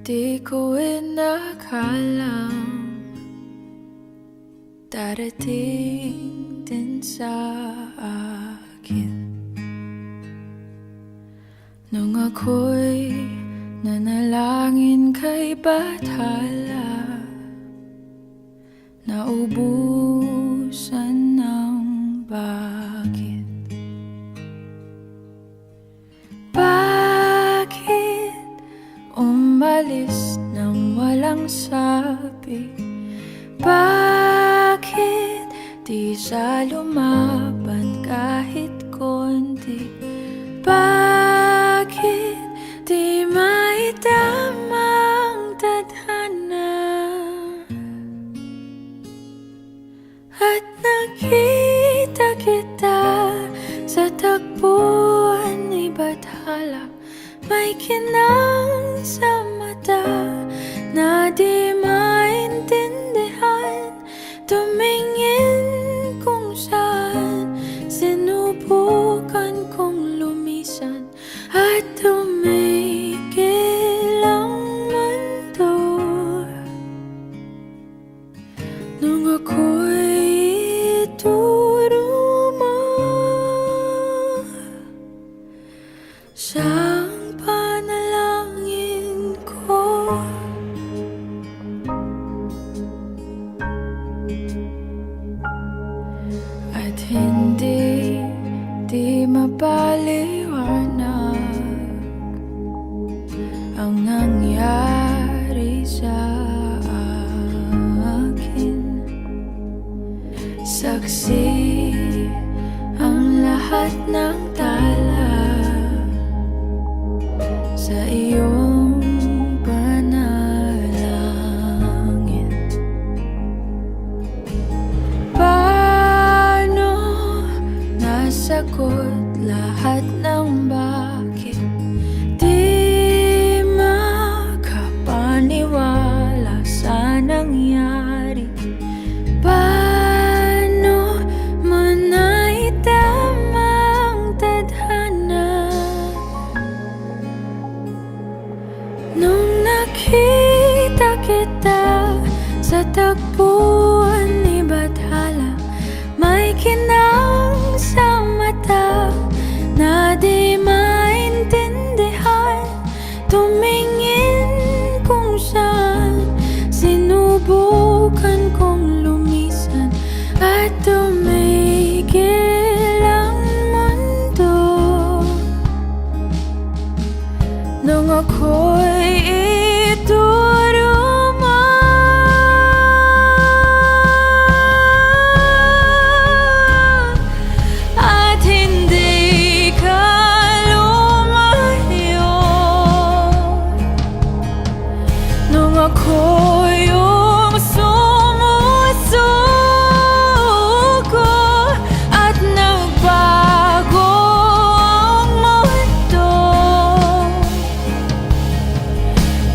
Di ko inakalang darating din sa akin nung ako'y nanalangin kay Bathala, naubusan ng bakit. Bakit umalis nang walang sabi? Bakit di siya lumaban kahit konti? Bakit di maitama ang tadhana? At nakita kita sa tagpuan ni Bathala, may kinang sa mata na di maintindihan. Tumingin kung saan, sinubukan kong lumisan at tumigil ang mundo. Nung ako'y ituro mo siyang panalangin ko. At hindi di mapaliwanag ang nangyari sa akin. Saksi ang lahat ng tala sa iyong panalangin. Paano nasagot lahat ng bakit? Di makapaniwala sa nangyari. Paano mo naitama ang tadhana? Nung nakita kita sa tagpuan ni Bathala, may kinang sa mata na di maintindihan. Tumingin kung saan, sinubukan kong lumisan at tumigil ang mundo. Nung ako'y ituro mo at hindi ka lumayo. Nung ako yung sumusuko at nagbago ang mundo.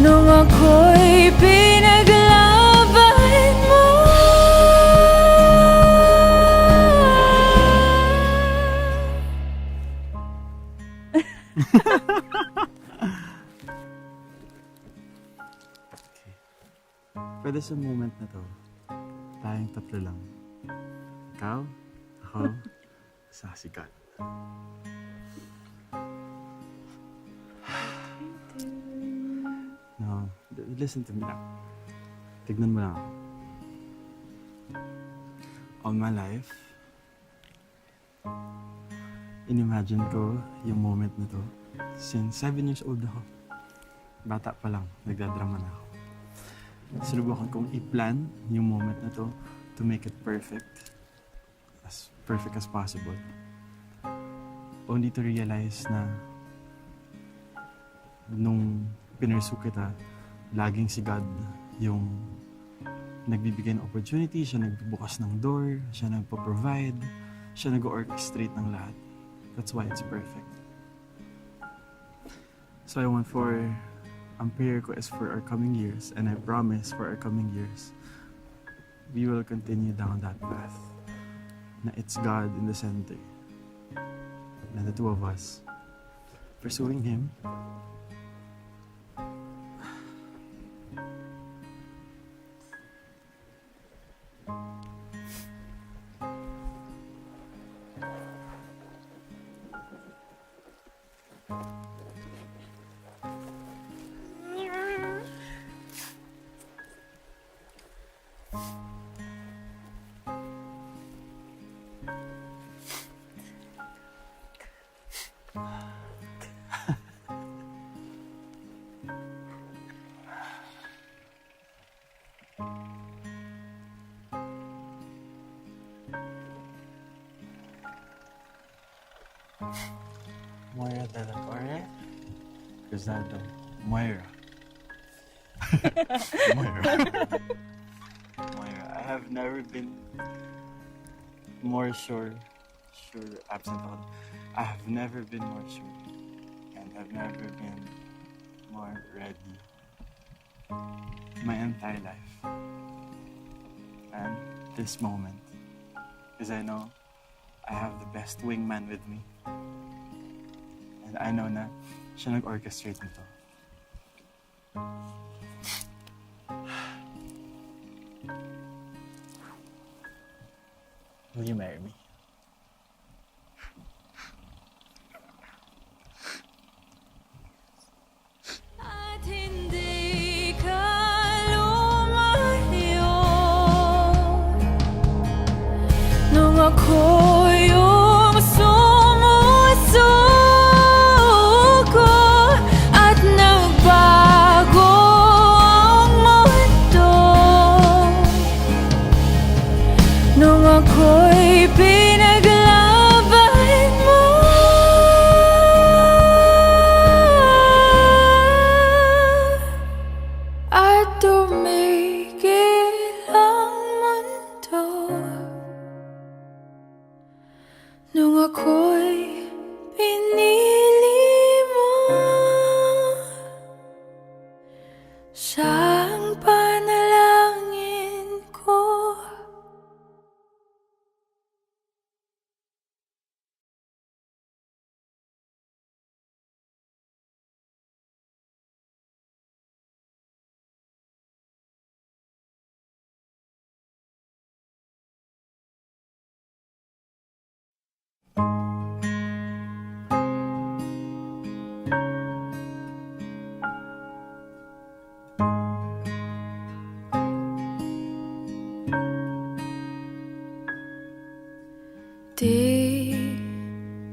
Nung ako'y pinaglaban mo. Pwede sa moment na to, tayong tatlo lang. Ikaw, ako, si Kat. No, listen to me lang. Tignan mo lang ako. All my life, inimagine ko yung moment na to since 7 years old ako. Bata pa lang, nagdadrama na ako. Sinubukan kong i-plan yung moment na to to make it perfect as possible. Only to realize na nung pinursu kita, laging si God yung nagbibigay ng opportunity, siya nagbubukas ng door, siya nagpo-provide, siya nag-orchestrate ng lahat. That's why it's perfect. So I want ang prayer ko is for our coming years, and I promise for our coming years, we will continue down that path. Na it's God in the center. Na the two of us pursuing Him Moira de la Torre. Cruzado. Moira. Moira. Moira. I have never been more sure. Absent ako. I have never been more sure. And I've never been more ready. My entire life. And this moment. Because I know I have the best wingman with me. And I know na siya nag-orchestrate nito. Will you marry me? At hindi ka lumayo nung ako yung sumusuko at nagbago ang mundo nung ako'y pinaglaban mo. At tumigil ang mundo nung ako'y pinili mo. Siyang panalangin ko.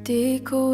Di ko